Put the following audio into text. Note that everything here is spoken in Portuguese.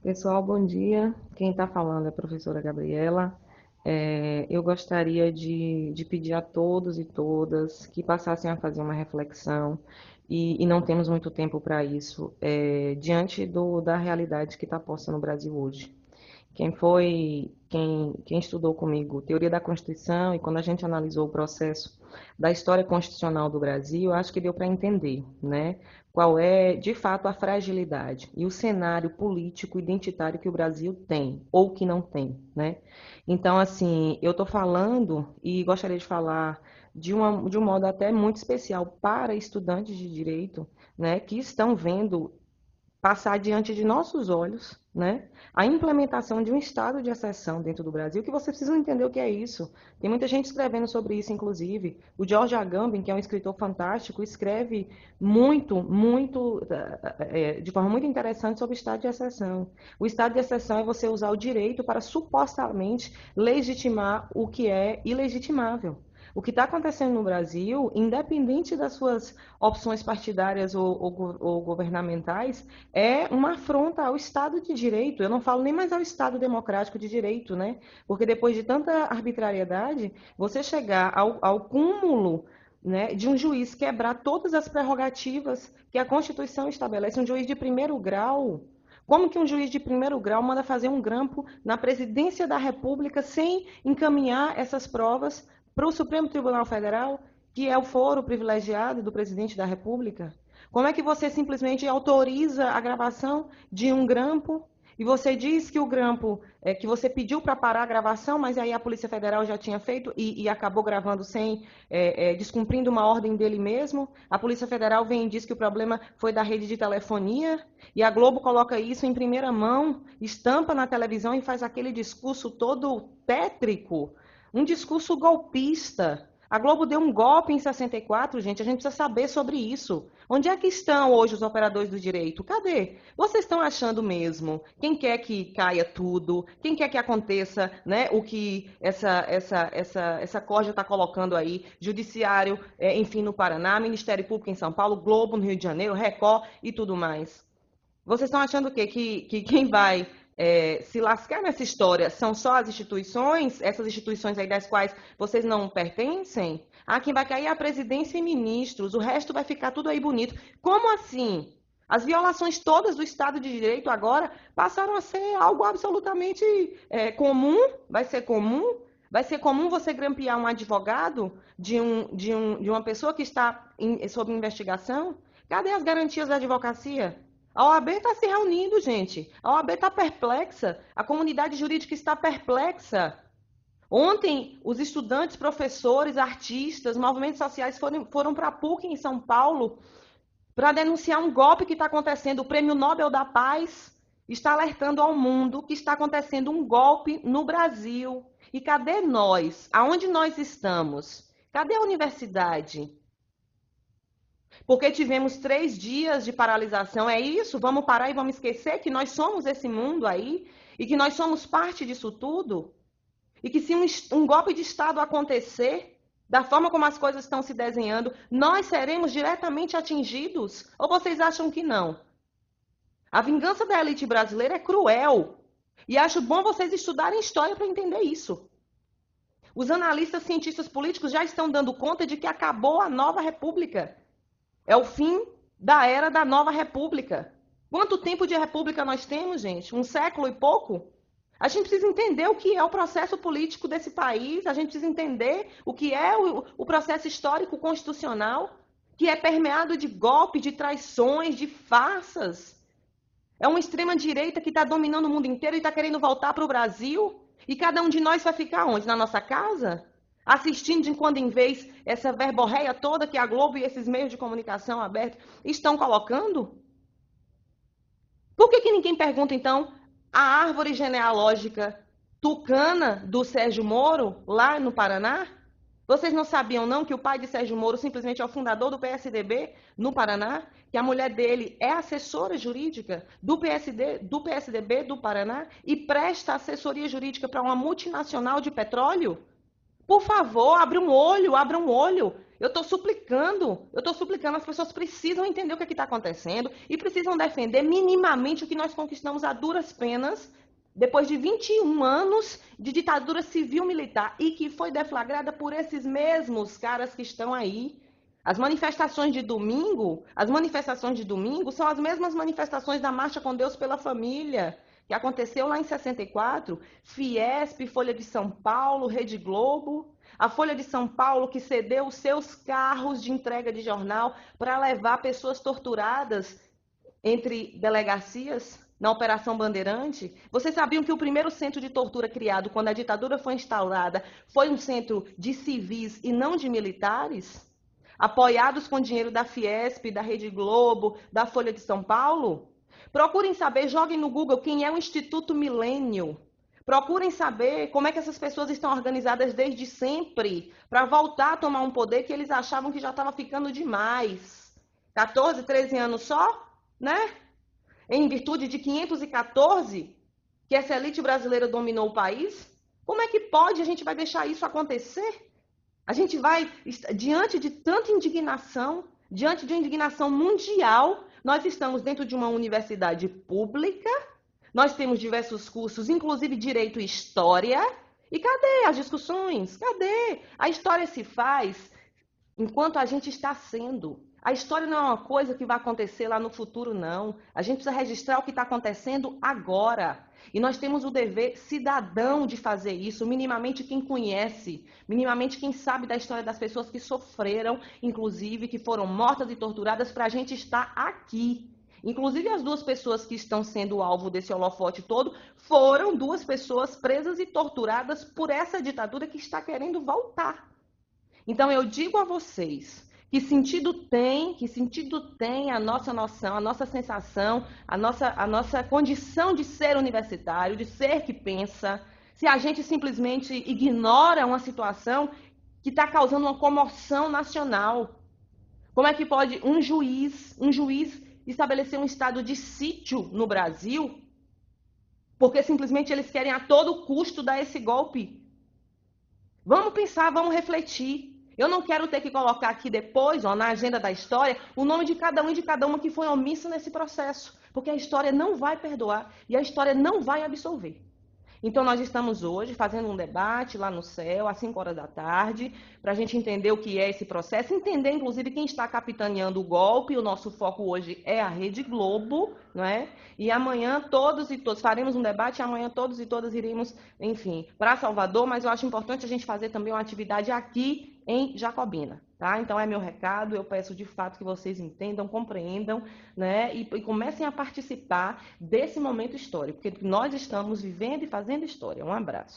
Pessoal, bom dia. Quem está falando é a professora Gabriela. Eu gostaria de pedir a todos e todas que passassem a fazer uma reflexão, e não temos muito tempo para isso, diante da realidade que está posta no Brasil hoje. Quem estudou comigo teoria da Constituição e quando a gente analisou o processo da história constitucional do Brasil, acho que deu para entender, né, qual é de fato a fragilidade e o cenário político identitário que o Brasil tem ou que não tem, né? Então, assim, eu estou falando e gostaria de falar de um modo até muito especial para estudantes de direito, né, que estão vendo passar diante de nossos olhos, né, a implementação de um estado de exceção dentro do Brasil, que vocês precisam entender o que é isso. Tem muita gente escrevendo sobre isso, inclusive. O George Agamben, que é um escritor fantástico, escreve de forma muito interessante sobre o estado de exceção. O estado de exceção é você usar o direito para supostamente legitimar o que é ilegitimável. O que está acontecendo no Brasil, independente das suas opções partidárias ou governamentais, é uma afronta ao Estado de Direito. Eu não falo nem mais ao Estado democrático de direito, né? Porque depois de tanta arbitrariedade, você chegar ao cúmulo, né, de um juiz quebrar todas as prerrogativas que a Constituição estabelece, um juiz de primeiro grau. Como que um juiz de primeiro grau manda fazer um grampo na presidência da República sem encaminhar essas provas para o Supremo Tribunal Federal, que é o foro privilegiado do presidente da República? Como é que você simplesmente autoriza a gravação de um grampo e você diz que o grampo, que você pediu para parar a gravação, mas aí a Polícia Federal já tinha feito e acabou gravando sem, descumprindo uma ordem dele mesmo? A Polícia Federal vem e diz que o problema foi da rede de telefonia e a Globo coloca isso em primeira mão, estampa na televisão e faz aquele discurso todo tétrico, um discurso golpista. A Globo deu um golpe em 64, gente, a gente precisa saber sobre isso. Onde é que estão hoje os operadores do direito? Cadê? Vocês estão achando mesmo? Quem quer que caia tudo? Quem quer que aconteça, né, o que essa corja está colocando aí? Judiciário, enfim, no Paraná, Ministério Público em São Paulo, Globo no Rio de Janeiro, Record e tudo mais. Vocês estão achando o quê? Que quem vai se lascar nessa história são só as instituições, essas instituições aí das quais vocês não pertencem? Ah, quem vai cair é a presidência e ministros, o resto vai ficar tudo aí bonito. Como assim? As violações todas do Estado de Direito agora passaram a ser algo absolutamente comum? Vai ser comum? Vai ser comum você grampear um advogado de uma pessoa que está sob investigação? Cadê as garantias da advocacia? A OAB está se reunindo, gente. A OAB está perplexa. A comunidade jurídica está perplexa. Ontem, os estudantes, professores, artistas, movimentos sociais foram para a PUC em São Paulo para denunciar um golpe que está acontecendo. O Prêmio Nobel da Paz está alertando ao mundo que está acontecendo um golpe no Brasil. E cadê nós? Aonde nós estamos? Cadê a universidade? Porque tivemos 3 dias de paralisação. É isso? Vamos parar e vamos esquecer que nós somos esse mundo aí e que nós somos parte disso tudo? E que se um golpe de Estado acontecer, da forma como as coisas estão se desenhando, nós seremos diretamente atingidos? Ou vocês acham que não? A vingança da elite brasileira é cruel. E acho bom vocês estudarem história para entender isso. Os analistas, cientistas políticos já estão dando conta de que acabou a nova república. É o fim da era da nova república. Quanto tempo de república nós temos, gente? Um século e pouco? A gente precisa entender o que é o processo político desse país, a gente precisa entender o que é o processo histórico constitucional, que é permeado de golpes, de traições, de farsas. É uma extrema-direita que está dominando o mundo inteiro e está querendo voltar para o Brasil. E cada um de nós vai ficar onde? Na nossa casa? Assistindo de quando em vez essa verborreia toda que a Globo e esses meios de comunicação abertos estão colocando? Por que ninguém pergunta, então, a árvore genealógica tucana do Sérgio Moro, lá no Paraná? Vocês não sabiam, não, que o pai de Sérgio Moro simplesmente é o fundador do PSDB no Paraná? Que a mulher dele é assessora jurídica do PSDB do Paraná e presta assessoria jurídica para uma multinacional de petróleo? Por favor, abra um olho, abra um olho. eu estou suplicando, as pessoas precisam entender o que está acontecendo e precisam defender minimamente o que nós conquistamos a duras penas, depois de 21 anos de ditadura civil-militar e que foi deflagrada por esses mesmos caras que estão aí. As manifestações de domingo são as mesmas manifestações da Marcha com Deus pela Família, que aconteceu lá em 64, Fiesp, Folha de São Paulo, Rede Globo. A Folha de São Paulo que cedeu os seus carros de entrega de jornal para levar pessoas torturadas entre delegacias na Operação Bandeirante. Vocês sabiam que o primeiro centro de tortura criado quando a ditadura foi instaurada foi um centro de civis e não de militares? Apoiados com dinheiro da Fiesp, da Rede Globo, da Folha de São Paulo? Procurem saber, joguem no Google quem é o Instituto Milênio. Procurem saber como é que essas pessoas estão organizadas desde sempre para voltar a tomar um poder que eles achavam que já estava ficando demais. 14, 13 anos só, né? Em virtude de 514, que essa elite brasileira dominou o país? Como é que pode? A gente vai deixar isso acontecer? A gente vai, diante de tanta indignação, diante de uma indignação mundial, nós estamos dentro de uma universidade pública, nós temos diversos cursos, inclusive Direito e História, e cadê as discussões? Cadê? A história se faz enquanto a gente está sendo. A história não é uma coisa que vai acontecer lá no futuro, não. A gente precisa registrar o que está acontecendo agora. E nós temos o dever cidadão de fazer isso, minimamente quem conhece, minimamente quem sabe da história das pessoas que sofreram, inclusive, que foram mortas e torturadas, para a gente estar aqui. Inclusive, as duas pessoas que estão sendo alvo desse holofote todo foram duas pessoas presas e torturadas por essa ditadura que está querendo voltar. Então, eu digo a vocês, que sentido tem a nossa noção, a nossa sensação, a nossa condição de ser universitário, de ser que pensa, se a gente simplesmente ignora uma situação que está causando uma comoção nacional? Como é que pode um juiz estabelecer um estado de sítio no Brasil porque simplesmente eles querem a todo custo dar esse golpe? Vamos pensar, vamos refletir. Eu não quero ter que colocar aqui depois, ó, na agenda da história, o nome de cada um e de cada uma que foi omisso nesse processo, porque a história não vai perdoar e a história não vai absolver. Então, nós estamos hoje fazendo um debate lá no céu, às 5 horas da tarde, para a gente entender o que é esse processo, entender, inclusive, quem está capitaneando o golpe. O nosso foco hoje é a Rede Globo, não é? E amanhã todos e todas, faremos um debate, e amanhã todos e todas iremos, enfim, para Salvador, mas eu acho importante a gente fazer também uma atividade aqui em Jacobina, tá? Então, é meu recado, eu peço de fato que vocês entendam, compreendam, né? E comecem a participar desse momento histórico, porque nós estamos vivendo e fazendo história. Um abraço.